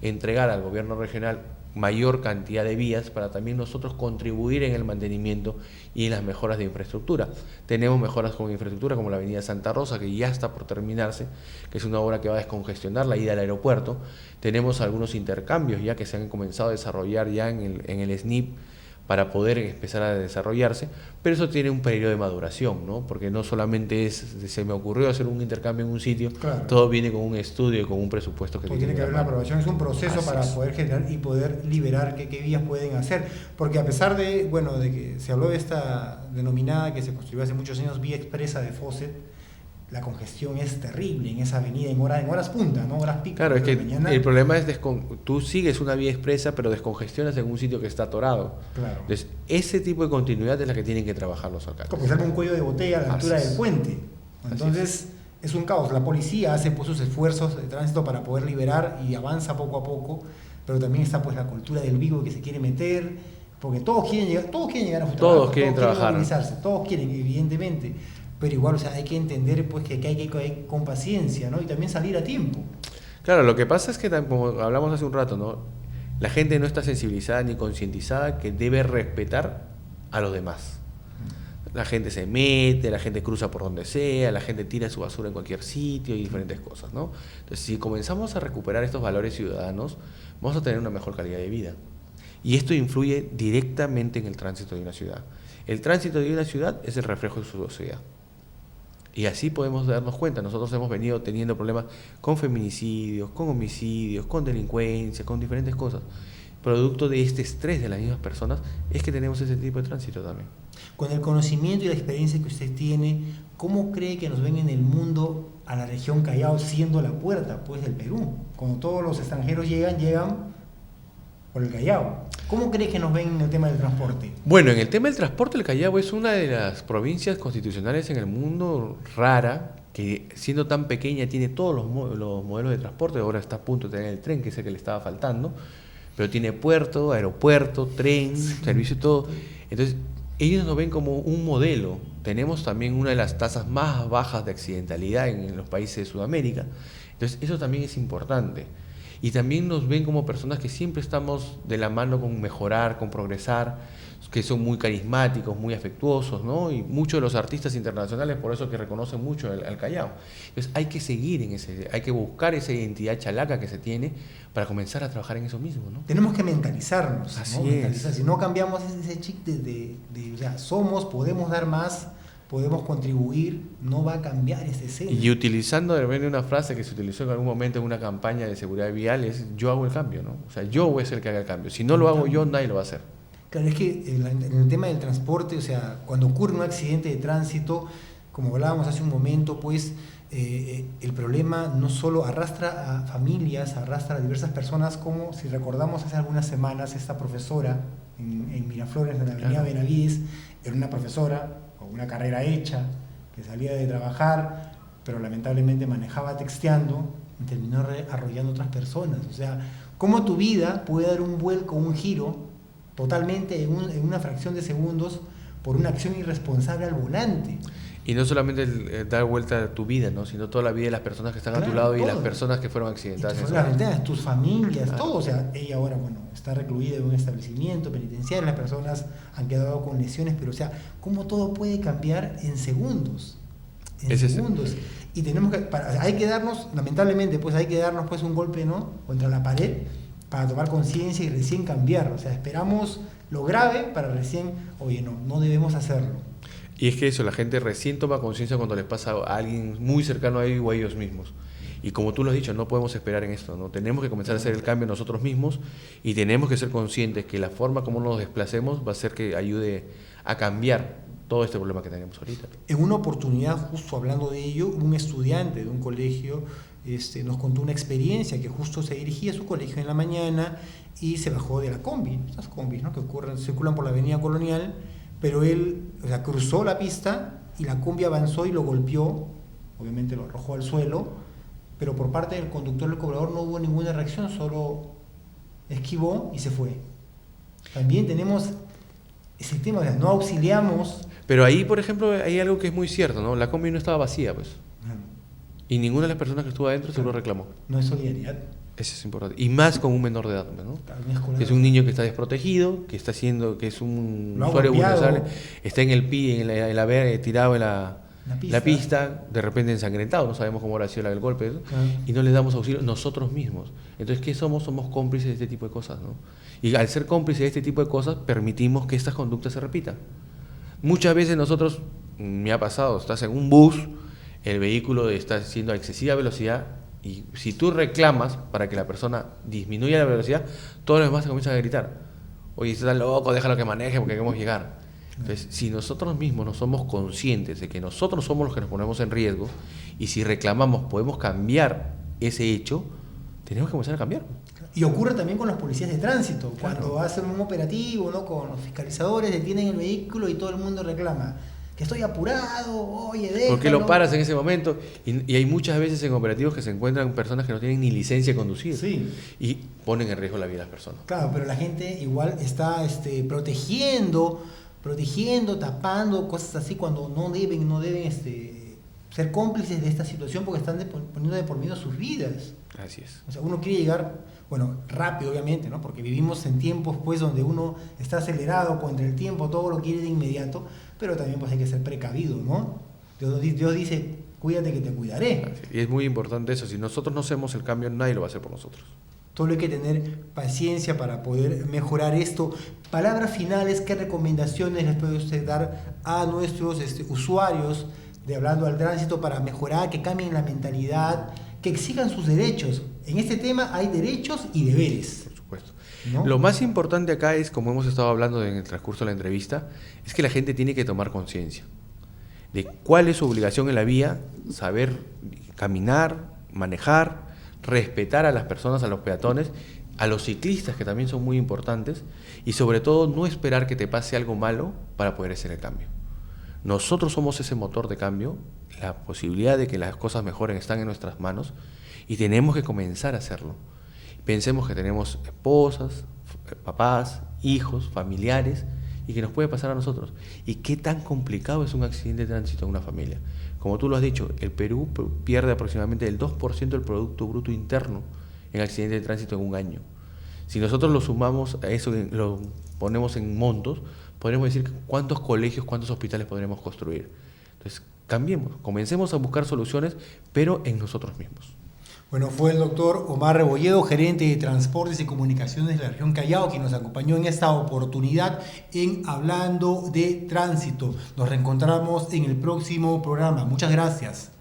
entregar al gobierno regional mayor cantidad de vías para también nosotros contribuir en el mantenimiento y en las mejoras de infraestructura. Tenemos mejoras con infraestructura como la avenida Santa Rosa, que ya está por terminarse, que es una obra que va a descongestionar la ida al aeropuerto. Tenemos algunos intercambios ya que se han comenzado a desarrollar ya en el SNIP para poder empezar a desarrollarse, pero eso tiene un periodo de maduración, ¿no? Porque no solamente se me ocurrió hacer un intercambio en un sitio, claro, todo viene con un estudio y con un presupuesto que tiene que haber una aprobación, es un proceso para poder generar y poder liberar qué vías pueden hacer, porque a pesar de que se habló de esta denominada que se construyó hace muchos años vía expresa de Fawcett, la congestión es terrible en esa avenida en horas punta, ¿no? Horas pico. Claro, es que el problema es tú sigues una vía expresa, pero descongestionas en un sitio que está atorado. Claro. Entonces, ese tipo de continuidad es la que tienen que trabajar los alcaldes. Porque sale un cuello de botella a la altura del puente. Entonces, es un caos. La policía hace pues sus esfuerzos de tránsito para poder liberar y avanza poco a poco, pero también está pues la cultura del vivo que se quiere meter, porque todos quieren llegar a su trabajo, todos quieren trabajar, movilizarse, todos quieren, evidentemente. Pero igual, o sea, hay que entender pues que hay que ir con paciencia, ¿no? Y también salir a tiempo. Claro, lo que pasa es que, como hablamos hace un rato, ¿no?, la gente no está sensibilizada ni concientizada que debe respetar a los demás. La gente se mete, la gente cruza por donde sea, la gente tira su basura en cualquier sitio y diferentes cosas, ¿no? Entonces, si comenzamos a recuperar estos valores ciudadanos, vamos a tener una mejor calidad de vida. Y esto influye directamente en el tránsito de una ciudad. El tránsito de una ciudad es el reflejo de su sociedad. Y así podemos darnos cuenta. Nosotros hemos venido teniendo problemas con feminicidios, con homicidios, con delincuencia, con diferentes cosas. Producto de este estrés de las mismas personas es que tenemos ese tipo de tránsito también. Con el conocimiento y la experiencia que usted tiene, ¿cómo cree que nos ven en el mundo a la región Callao siendo la puerta pues del Perú? Cuando todos los extranjeros llegan por el Callao. ¿Cómo cree que nos ven en el tema del transporte? Bueno, en el tema del transporte, el Callao es una de las provincias constitucionales en el mundo rara, que siendo tan pequeña tiene todos los modelos de transporte. Ahora está a punto de tener el tren, que es el que le estaba faltando, pero tiene puerto, aeropuerto, tren, servicio y todo. Entonces, ellos nos ven como un modelo. Tenemos también una de las tasas más bajas de accidentalidad en los países de Sudamérica. Entonces, eso también es importante. Y también nos ven como personas que siempre estamos de la mano con mejorar, con progresar. que son muy carismáticos, muy afectuosos, ¿no? Y muchos de los artistas internacionales, por eso que reconocen mucho al Callao. Entonces hay que seguir hay que buscar esa identidad chalaca que se tiene para comenzar a trabajar en eso mismo, ¿no? Tenemos que mentalizarnos, Así ¿no? es. Si no cambiamos ese chip o sea, podemos dar más, podemos contribuir, no va a cambiar esa escena. Y utilizando de repente una frase que se utilizó en algún momento en una campaña de seguridad vial, es yo hago el cambio, ¿no? O sea, yo voy a ser el que haga el cambio. Si no lo hago yo, nadie lo va a hacer. Claro, es que en el tema del transporte, o sea, cuando ocurre un accidente de tránsito, como hablábamos hace un momento, pues el problema no solo arrastra a familias, arrastra a diversas personas, como si recordamos hace algunas semanas esta profesora en Miraflores, en la avenida Benavides, era una profesora con una carrera hecha, que salía de trabajar, pero lamentablemente manejaba texteando y terminó arrollando a otras personas. O sea, cómo tu vida puede dar un vuelco, un giro, totalmente en una fracción de segundos por una acción irresponsable al volante. Y no solamente dar vuelta a tu vida, ¿no? Sino toda la vida de las personas que están a tu lado todo. Y las personas que fueron accidentadas. Tus familias, todo. O sea, ella ahora, está recluida en un establecimiento penitenciario, las personas han quedado con lesiones, pero o sea, ¿cómo todo puede cambiar en segundos? Segundos. Y tenemos que, hay que darnos, lamentablemente, pues hay que darnos pues un golpe, ¿no? Contra la pared para tomar conciencia y recién cambiar. O sea, esperamos lo grave para recién, oye, no debemos hacerlo. Y es que eso, la gente recién toma conciencia cuando les pasa a alguien muy cercano a ellos o a ellos mismos. Y como tú lo has dicho, no podemos esperar en esto, ¿no? Tenemos que comenzar a hacer el cambio nosotros mismos y tenemos que ser conscientes que la forma como nos desplacemos va a ser que ayude a cambiar todo este problema que tenemos ahorita. En una oportunidad, justo hablando de ello, un estudiante de un colegio nos contó una experiencia que justo se dirigía a su colegio en la mañana y se bajó de la combi, esas combis, ¿no? Que circulan por la avenida Colonial, pero él, o sea, cruzó la pista y la combi avanzó y lo golpeó, obviamente lo arrojó al suelo, pero por parte del conductor del cobrador no hubo ninguna reacción, solo esquivó y se fue. También tenemos ese tema, o sea, no auxiliamos. Pero ahí, por ejemplo, hay algo que es muy cierto, ¿no? La combi no estaba vacía, pues. Y ninguna de las personas que estuvo adentro se lo reclamó. No es solidaridad. Eso es importante. Y más con un menor de edad, ¿no? Que es un niño que está desprotegido, que es un usuario vulnerable, está en el pie, tirado en la pista, de repente ensangrentado, no sabemos cómo habrá sido el golpe, ¿no? Y no les damos auxilio nosotros mismos. Entonces, ¿qué somos? Somos cómplices de este tipo de cosas, ¿no? Y al ser cómplices de este tipo de cosas, permitimos que estas conductas se repitan. Muchas veces nosotros, me ha pasado, estás en un bus, el vehículo está haciendo a excesiva velocidad, y si tú reclamas para que la persona disminuya la velocidad, todos los demás se comienzan a gritar. Oye, estás loco, déjalo que maneje porque queremos llegar. Entonces, si nosotros mismos no somos conscientes de que nosotros somos los que nos ponemos en riesgo, y si reclamamos podemos cambiar ese hecho, tenemos que comenzar a cambiar. Y ocurre también con los policías de tránsito. Cuando hacen un operativo, ¿no? Con los fiscalizadores, detienen el vehículo y todo el mundo reclama que estoy apurado, oye, déjalo. ¿Por qué lo paras en ese momento? Y hay muchas veces en operativos que se encuentran personas que no tienen ni licencia de conducir. Sí. Y ponen en riesgo la vida de las personas. Claro, pero la gente igual está protegiendo, tapando, cosas así, cuando no deben ser cómplices de esta situación porque están poniendo de por medio sus vidas. Así es. O sea, uno quiere llegar, rápido obviamente, ¿no? Porque vivimos en tiempos pues donde uno está acelerado contra el tiempo, todo lo quiere de inmediato, pero también pues hay que ser precavido, ¿no? Dios dice, cuídate que te cuidaré. Y es muy importante eso, si nosotros no hacemos el cambio, nadie lo va a hacer por nosotros. Solo hay que tener paciencia para poder mejorar esto. Palabras finales, ¿qué recomendaciones les puede usted dar a nuestros usuarios de Hablando al Tránsito para mejorar, que cambien la mentalidad, que exijan sus derechos? En este tema hay derechos y deberes. Por supuesto. ¿No? Lo más importante acá es, como hemos estado hablando en el transcurso de la entrevista, es que la gente tiene que tomar conciencia de cuál es su obligación en la vía, saber caminar, manejar, respetar a las personas, a los peatones, a los ciclistas, que también son muy importantes, y sobre todo no esperar que te pase algo malo para poder hacer el cambio. Nosotros somos ese motor de cambio, la posibilidad de que las cosas mejoren están en nuestras manos y tenemos que comenzar a hacerlo. Pensemos que tenemos esposas, papás, hijos, familiares y que nos puede pasar a nosotros. ¿Y qué tan complicado es un accidente de tránsito en una familia? Como tú lo has dicho, el Perú pierde aproximadamente el 2% del Producto Bruto Interno en accidentes de tránsito en un año. Si nosotros lo sumamos a eso, lo ponemos en montos, podremos decir cuántos colegios, cuántos hospitales podremos construir. Entonces, cambiemos, comencemos a buscar soluciones, pero en nosotros mismos. Bueno, fue el doctor Omar Rebolledo, gerente de Transportes y Comunicaciones de la región Callao, quien nos acompañó en esta oportunidad en Hablando de Tránsito. Nos reencontramos en el próximo programa. Muchas gracias.